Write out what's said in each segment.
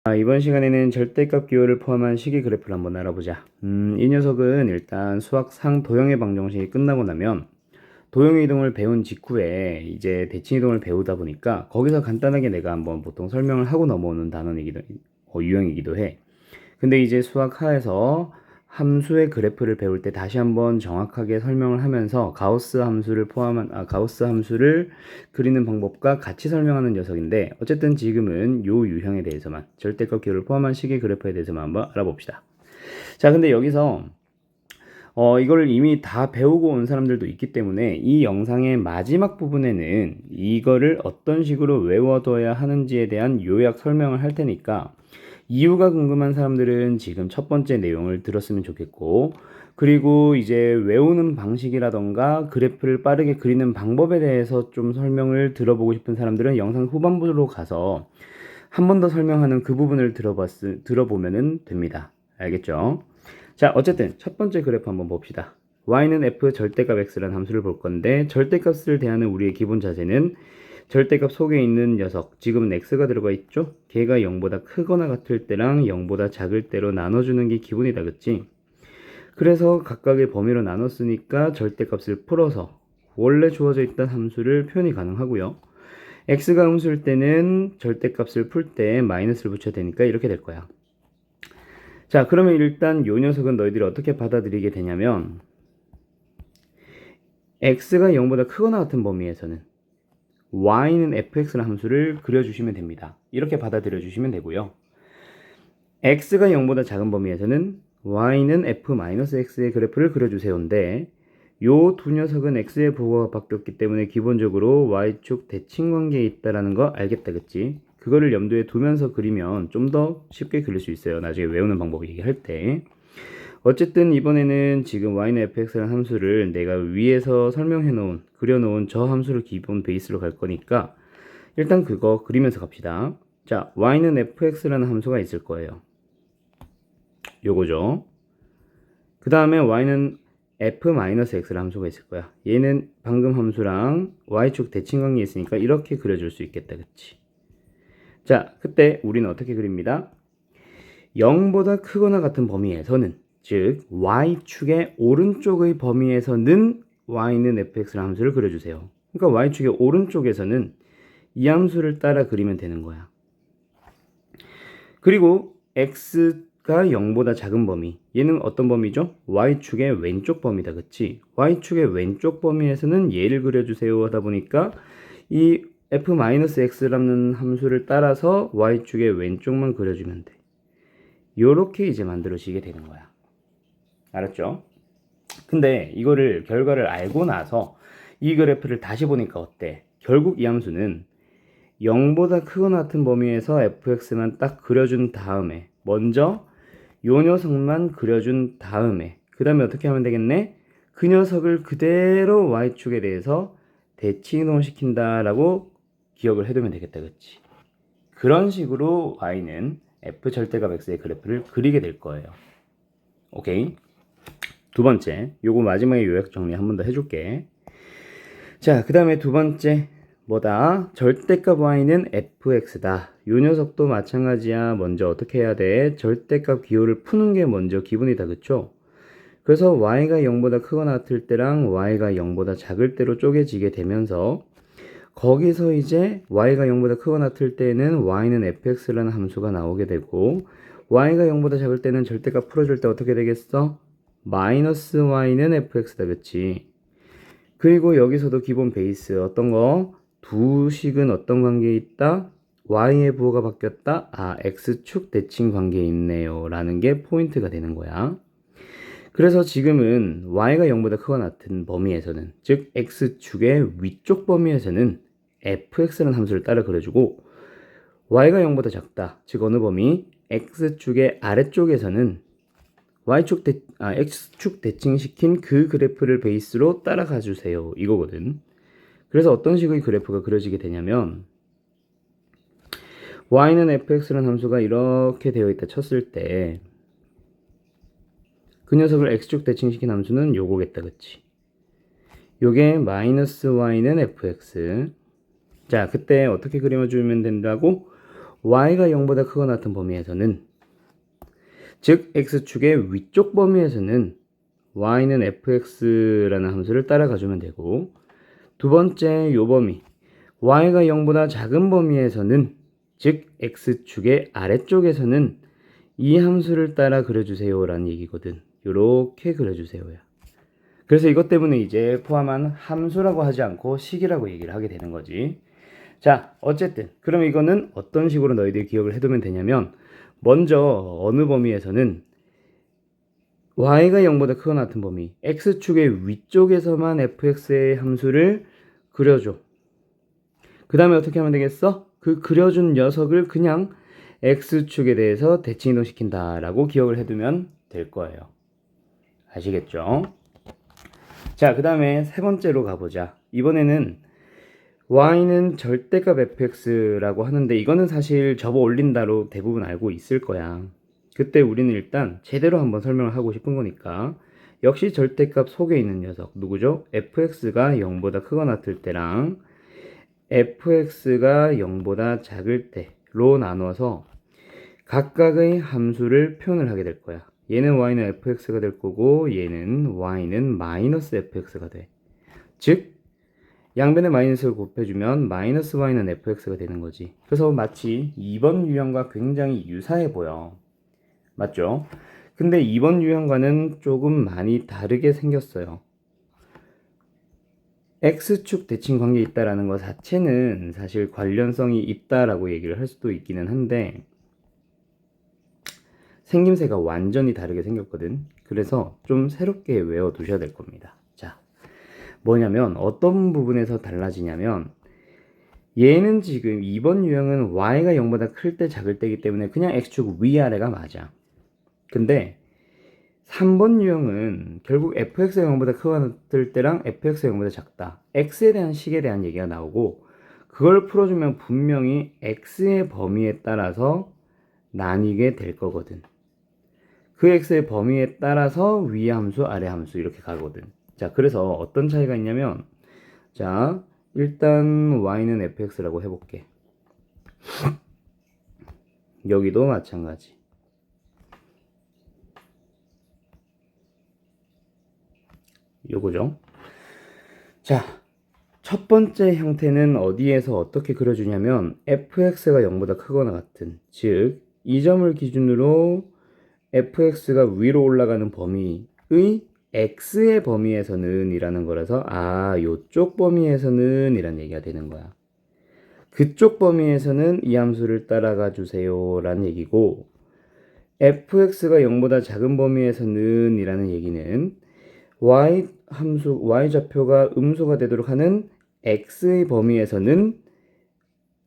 이번 시간에는 절대값 기호를 포함한 식의 그래프를 한번 알아보자. 이 녀석은 일단 수학 상도형의 방정식이 끝나고 나면 도형의 이동을 배운 직후에 이제 대칭 이동을 배우다 보니까 거기서 간단하게 내가 한번 보통 설명을 하고 넘어오는 단원이기도 유형이기도 해. 근데 이제 수학 하에서 함수의 그래프를 배울 때 다시 한번 정확하게 설명을 하면서 가우스 함수를 그리는 방법과 같이 설명하는 녀석인데, 어쨌든 지금은 요 유형에 대해서만, 절대값 기호를 포함한 식의 그래프에 대해서만 한번 알아봅시다. 자, 근데 여기서 이걸 이미 다 배우고 온 사람들도 있기 때문에 이 영상의 마지막 부분에는 이거를 어떤 식으로 외워둬야 하는지에 대한 요약 설명을 할 테니까, 이유가 궁금한 사람들은 지금 첫 번째 내용을 들었으면 좋겠고, 그리고 이제 외우는 방식이라던가 그래프를 빠르게 그리는 방법에 대해서 좀 설명을 들어보고 싶은 사람들은 영상 후반부로 가서 한 번 더 설명하는 그 부분을 들어보면 됩니다. 알겠죠? 자, 어쨌든 첫 번째 그래프 한번 봅시다. y는 f 절대값 x라는 함수를 볼 건데, 절대값을 대하는 우리의 기본 자세는 절대값 속에 있는 녀석, 지금은 x가 들어가 있죠? 걔가 0보다 크거나 같을 때랑 0보다 작을 때로 나눠주는 게 기본이다, 그치? 그래서 각각의 범위로 나눴으니까 절대값을 풀어서 원래 주어져 있던 함수를 표현이 가능하고요. x가 음수일 때는 절대값을 풀 때 마이너스를 붙여야 되니까 이렇게 될 거야. 자, 그러면 일단 요 녀석은 너희들이 어떻게 받아들이게 되냐면, x가 0보다 크거나 같은 범위에서는 y는 fx라는 함수를 그려주시면 됩니다. 이렇게 받아들여 주시면 되고요. x가 0보다 작은 범위에서는 y는 f-x의 그래프를 그려주세요인데, 요 두 녀석은 x의 부호가 바뀌었기 때문에 기본적으로 y축 대칭 관계에 있다라는 거 알겠다, 그치? 그거를 염두에 두면서 그리면 좀 더 쉽게 그릴 수 있어요. 나중에 외우는 방법 얘기할 때. 어쨌든 이번에는 지금 y는 fx라는 함수를 내가 위에서 그려놓은 저 함수를 기본 베이스로 갈 거니까 일단 그거 그리면서 갑시다. 자, y는 fx라는 함수가 있을 거예요. 요거죠. 그 다음에 y는 f-x라는 함수가 있을 거야. 얘는 방금 함수랑 y축 대칭 관계에 있으니까 이렇게 그려줄 수 있겠다, 그치? 자, 그때 우리는 어떻게 그립니다? 0보다 크거나 같은 범위에서는, 즉 y축의 오른쪽의 범위에서는 y는 fx라는 함수를 그려주세요. 그러니까 y축의 오른쪽에서는 이 함수를 따라 그리면 되는 거야. 그리고 x가 0보다 작은 범위, 얘는 어떤 범위죠? y축의 왼쪽 범위다, 그치? y축의 왼쪽 범위에서는 얘를 그려주세요 하다 보니까 이 f-x라는 함수를 따라서 y축의 왼쪽만 그려주면 돼. 요렇게 이제 만들어지게 되는 거야. 알았죠? 근데 이거를 결과를 알고 나서 이 그래프를 다시 보니까 어때? 결국 이 함수는 0보다 크거나 같은 범위에서 fx만 딱 그려준 다음에, 먼저 요 녀석만 그려준 다음에 그 다음에 어떻게 하면 되겠네? 그 녀석을 그대로 y축에 대해서 대칭 이동시킨다라고 기억을 해두면 되겠다, 그치? 그런 식으로 y는 f 절대값 x의 그래프를 그리게 될 거예요. 오케이? 두 번째, 요거 마지막에 요약 정리 한 번 더 해줄게. 자, 그 다음에 두 번째 뭐다? 절대값 y는 fx다. 요 녀석도 마찬가지야. 먼저 어떻게 해야 돼? 절대값 기호를 푸는 게 먼저 기본이다, 그쵸? 그래서 y가 0보다 크거나 같을 때랑 y가 0보다 작을 때로 쪼개지게 되면서, 거기서 이제 y가 0보다 크거나 같을 때는 y는 fx라는 함수가 나오게 되고, y가 0보다 작을 때는 절대값 풀어줄 때 어떻게 되겠어? 마이너스 y는 fx다, 그치? 그리고 여기서도 기본 베이스 어떤 거? 두 식은 어떤 관계에 있다? y의 부호가 바뀌었다? 아, x축 대칭 관계에 있네요 라는 게 포인트가 되는 거야. 그래서 지금은 y가 0보다 크거나 같은 범위에서는, 즉 x축의 위쪽 범위에서는 fx라는 함수를 따라 그려주고, y가 0보다 작다, 즉 어느 범위? x축의 아래쪽에서는 x축 대칭시킨 그 그래프를 베이스로 따라가 주세요, 이거거든. 그래서 어떤 식의 그래프가 그려지게 되냐면, y는 fx라는 함수가 이렇게 되어 있다 쳤을 때 그 녀석을 x축 대칭시킨 함수는 요거겠다, 그치? 요게 마이너스 y는 fx. 자, 그때 어떻게 그려주면 된다고? y가 0보다 크거나 같은 범위에서는, 즉 x축의 위쪽 범위에서는 y는 fx라는 함수를 따라가주면 되고, 두 번째 요 범위 y가 0보다 작은 범위에서는, 즉 x축의 아래쪽에서는 이 함수를 따라 그려주세요 라는 얘기거든. 요렇게 그려주세요야. 그래서 이것 때문에 이제 포함한 함수라고 하지 않고 식이라고 얘기를 하게 되는 거지. 자, 어쨌든 그럼 이거는 어떤 식으로 너희들이 기억을 해두면 되냐면, 먼저 어느 범위에서는 y가 0보다 크거나 같은 범위, x축의 위쪽에서만 fx의 함수를 그려줘. 그 다음에 어떻게 하면 되겠어? 그 그려준 녀석을 그냥 x축에 대해서 대칭 이동시킨다 라고 기억을 해두면 될 거예요. 아시겠죠? 자, 그 다음에 세 번째로 가보자. 이번에는 y는 절대값 fx라고 하는데, 이거는 사실 접어 올린다로 대부분 알고 있을 거야. 그때 우리는 일단 제대로 한번 설명을 하고 싶은 거니까, 역시 절대값 속에 있는 녀석 누구죠? fx가 0보다 크거나 같을 때랑 fx가 0보다 작을 때로 나눠서 각각의 함수를 표현을 하게 될 거야. 얘는 y는 fx가 될 거고, 얘는 y는 마이너스 fx가 돼. 즉 양변에 마이너스를 곱해주면 마이너스 y는 fx가 되는 거지. 그래서 마치 2번 유형과 굉장히 유사해 보여. 맞죠? 근데 2번 유형과는 조금 많이 다르게 생겼어요. x축 대칭 관계에 있다라는 것 자체는 사실 관련성이 있다라고 얘기를 할 수도 있기는 한데, 생김새가 완전히 다르게 생겼거든. 그래서 좀 새롭게 외워두셔야 될 겁니다. 자, 뭐냐면 어떤 부분에서 달라지냐면, 얘는 지금 2번 유형은 y가 0보다 클 때 작을 때이기 때문에 그냥 x축 위아래가 맞아. 근데 3번 유형은 결국 fx가 0보다 크거나 같을 때랑 fx가 0보다 작다, x에 대한 식에 대한 얘기가 나오고, 그걸 풀어주면 분명히 x의 범위에 따라서 나뉘게 될 거거든. 그 x의 범위에 따라서 위 함수 아래 함수 이렇게 가거든. 자, 그래서 어떤 차이가 있냐면, 자 일단 y는 fx라고 해볼게. 여기도 마찬가지. 요거죠. 자, 첫 번째 형태는 어디에서 어떻게 그려주냐면, fx가 0보다 크거나 같은, 즉 이 점을 기준으로 fx가 위로 올라가는 범위의 x의 범위에서는 이라는 거라서, 요쪽 범위에서는 이란 얘기가 되는 거야. 그쪽 범위에서는 이 함수를 따라가 주세요 라는 얘기고, fx가 0보다 작은 범위에서는 이라는 얘기는 y좌표가 음수가 되도록 하는 x의 범위에서는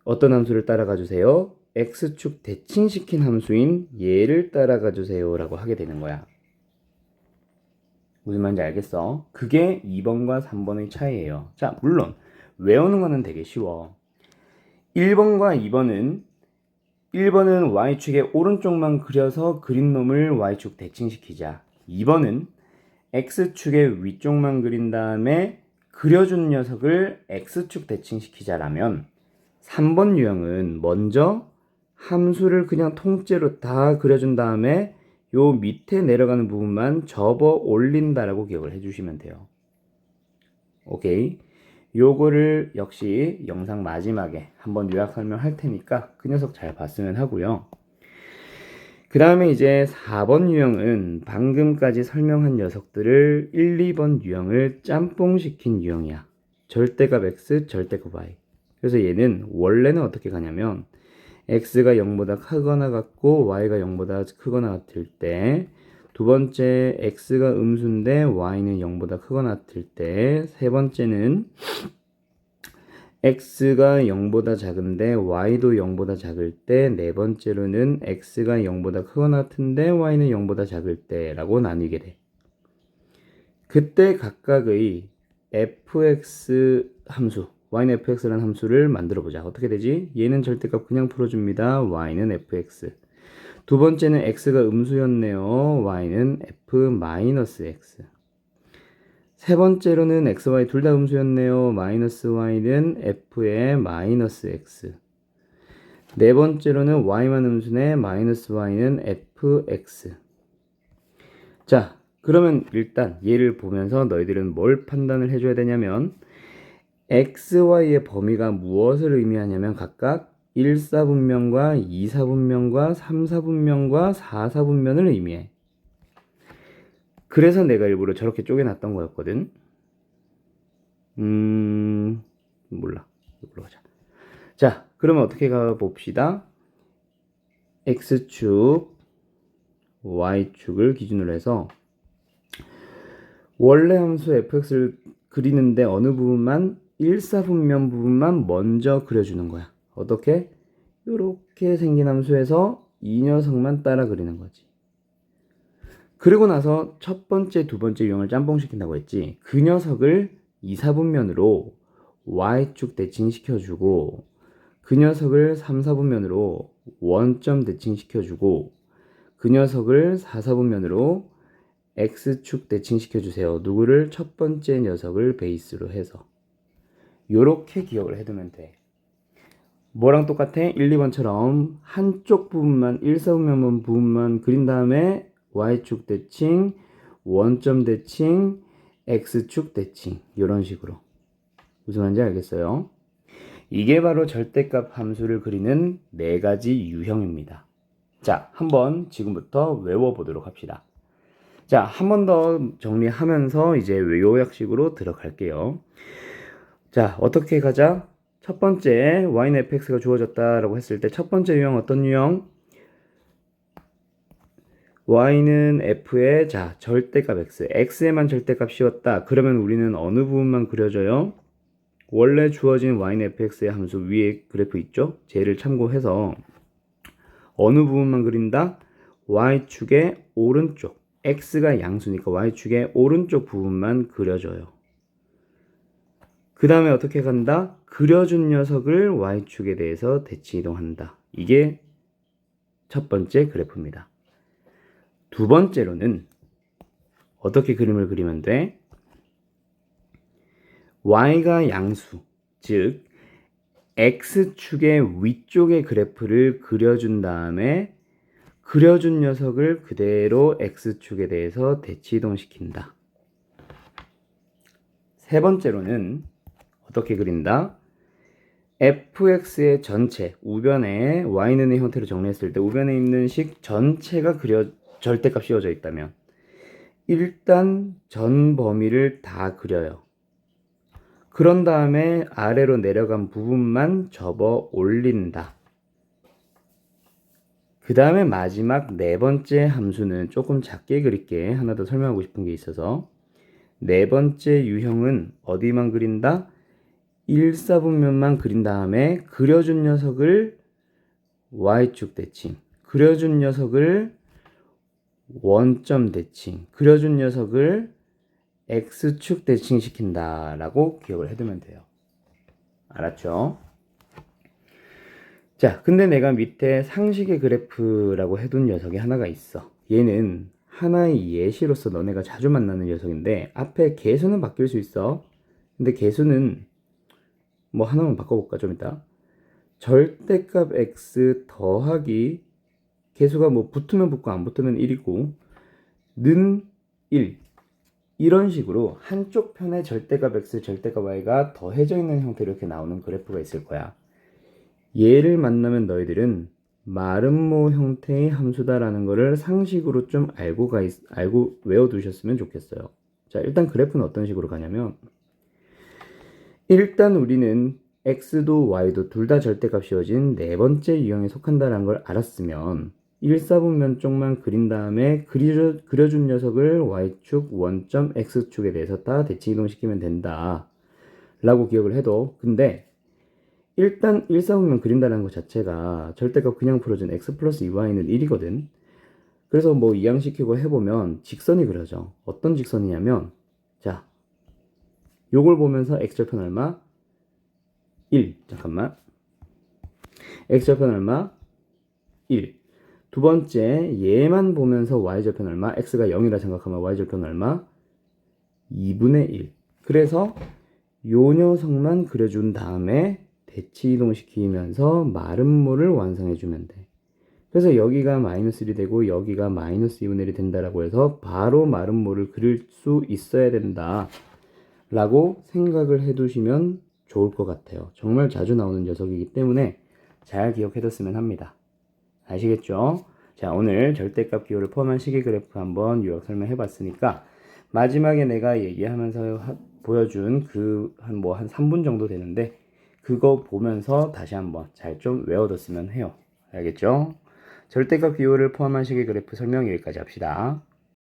어떤 함수를 따라가 주세요? x축 대칭시킨 함수인 얘를 따라가 주세요 라고 하게 되는 거야. 무슨 말인지 알겠어? 그게 2번과 3번의 차이예요. 자, 물론 외우는 거는 되게 쉬워. 1번과 1번은 y축의 오른쪽만 그려서 그린 놈을 y축 대칭시키자. 2번은 x축의 위쪽만 그린 다음에 그려준 녀석을 x축 대칭시키자라면, 3번 유형은 먼저 함수를 그냥 통째로 다 그려준 다음에 요 밑에 내려가는 부분만 접어 올린다라고 기억을 해주시면 돼요. 오케이? 요거를 역시 영상 마지막에 한번 요약 설명할 테니까 그 녀석 잘 봤으면 하고요. 그 다음에 이제 4번 유형은 방금까지 설명한 녀석들을 1, 2번 유형을 짬뽕시킨 유형이야. 절대값 x, 절대값 y. 그래서 얘는 원래는 어떻게 가냐면, x가 0보다 크거나 같고 y가 0보다 크거나 같을 때, 두 번째 x가 음수인데 y는 0보다 크거나 같을 때, 세 번째는 x가 0보다 작은데 y도 0보다 작을 때, 네 번째로는 x가 0보다 크거나 같은데 y는 0보다 작을 때 라고 나뉘게 돼. 그때 각각의 fx 함수, y는 fx라는 함수를 만들어 보자. 어떻게 되지? 얘는 절대값 그냥 풀어줍니다. y는 fx. 두 번째는 x가 음수였네요. y는 f-x. 세 번째로는 x, y 둘 다 음수였네요. 마이너스 y는 f의 마이너스 x. 네 번째로는 y만 음수네 마이너스 y는 fx. 자, 그러면 일단 얘를 보면서 너희들은 뭘 판단을 해줘야 되냐면 x, y의 범위가 무엇을 의미하냐면 각각 1사분면과 2사분면과 3사분면과 4사분면을 의미해. 그래서 내가 일부러 저렇게 쪼개놨던 거였거든. 몰라. 이걸로 가자. 자, 그러면 어떻게 가봅시다. x축, y축을 기준으로 해서 원래 함수 fx를 그리는데 어느 부분만 1사분면 부분만 먼저 그려주는 거야. 어떻게? 이렇게 생긴 함수에서 이 녀석만 따라 그리는 거지. 그리고 나서 첫 번째, 두 번째 유형을 짬뽕시킨다고 했지. 그 녀석을 2사분면으로 y축 대칭시켜주고 그 녀석을 3사분면으로 원점 대칭시켜주고 그 녀석을 4사분면으로 x축 대칭시켜주세요. 누구를? 첫 번째 녀석을 베이스로 해서. 요렇게 기억을 해두면 돼. 뭐랑 똑같아? 1, 2번처럼 한쪽 부분만 1사분면 부분만 그린 다음에 y축 대칭, 원점 대칭, x축 대칭 이런 식으로. 무슨 말인지 알겠어요? 이게 바로 절대값 함수를 그리는 네 가지 유형입니다. 자, 한번 지금부터 외워보도록 합시다. 자, 한 번 더 정리하면서 이제 요약식으로 들어갈게요. 자, 어떻게 가자? 첫 번째, y는 fx가 주어졌다라고 했을 때 첫 번째 유형 어떤 유형? y는 f의 자 절대값 x, x에만 절대값 씌웠다. 그러면 우리는 어느 부분만 그려줘요? 원래 주어진 y는 fx의 함수 위에 그래프 있죠? 쟤를 참고해서 어느 부분만 그린다? y축의 오른쪽, x가 양수니까 y축의 오른쪽 부분만 그려줘요. 그 다음에 어떻게 간다? 그려준 녀석을 y축에 대해서 대칭 이동한다. 이게 첫 번째 그래프입니다. 두 번째로는 어떻게 그림을 그리면 돼? y가 양수, 즉 x축의 위쪽의 그래프를 그려준 다음에 그려준 녀석을 그대로 x축에 대해서 대치 이동시킨다. 세 번째로는 어떻게 그린다? fx의 전체, 우변에 y는의 형태로 정리했을 때 우변에 있는 식 전체가 절대값 씌워져 있다면 일단 전 범위를 다 그려요. 그런 다음에 아래로 내려간 부분만 접어 올린다. 그 다음에 마지막 네 번째 함수는 조금 작게 그릴게. 하나 더 설명하고 싶은 게 있어서. 네 번째 유형은 어디만 그린다? 1사분면만 그린 다음에 그려준 녀석을 y축 대칭, 그려준 녀석을 원점 대칭, 그려준 녀석을 x축 대칭 시킨다 라고 기억을 해두면 돼요. 알았죠? 자, 근데 내가 밑에 상식의 그래프라고 해둔 녀석이 하나가 있어. 얘는 하나의 예시로서 너네가 자주 만나는 녀석인데 앞에 개수는 바뀔 수 있어. 근데 개수는 뭐 하나만 바꿔볼까 좀 이따. 절대값 x 더하기 개수가 뭐 붙으면 붙고 안 붙으면 1이고 는 1 이런 식으로 한쪽 편에 절대값 x, 절대값 y가 더해져 있는 형태로 이렇게 나오는 그래프가 있을 거야. 얘를 만나면 너희들은 마름모 형태의 함수다라는 거를 상식으로 좀 알고 외워두셨으면 좋겠어요. 자, 일단 그래프는 어떤 식으로 가냐면 일단 우리는 x도 y도 둘 다 절대값 씌워진 네 번째 유형에 속한다는 걸 알았으면 1사분면 쪽만 그린 다음에 그려준 녀석을 y축, 원점, x축에 대해서 다 대칭 이동시키면 된다 라고 기억을 해도 근데 일단 1사분면 그린다는 것 자체가 절대값 그냥 풀어준 x 플러스 2y는 1이거든. 그래서 뭐 이항시키고 해보면 직선이 그려져. 어떤 직선이냐면 자, 요걸 보면서 x절편 얼마? 1. 잠깐만. x절편 얼마? 1. 두 번째 얘만 보면서 y절편 얼마? x가 0이라 생각하면 y절편 얼마? 2분의 1. 그래서 요 녀석만 그려준 다음에 대치 이동시키면서 마름모를 완성해주면 돼. 그래서 여기가 마이너스 1이 되고 여기가 마이너스 2분의 1이 된다라고 해서 바로 마름모를 그릴 수 있어야 된다 라고 생각을 해두시면 좋을 것 같아요. 정말 자주 나오는 녀석이기 때문에 잘 기억해뒀으면 합니다. 아시겠죠? 자, 오늘 절대값 기호를 포함한 식의 그래프 한번 요약 설명해봤으니까 마지막에 내가 얘기하면서 보여준 그 한 3분 정도 되는데 그거 보면서 다시 한번 잘 좀 외워뒀으면 해요. 알겠죠? 절대값 기호를 포함한 식의 그래프 설명 여기까지 합시다.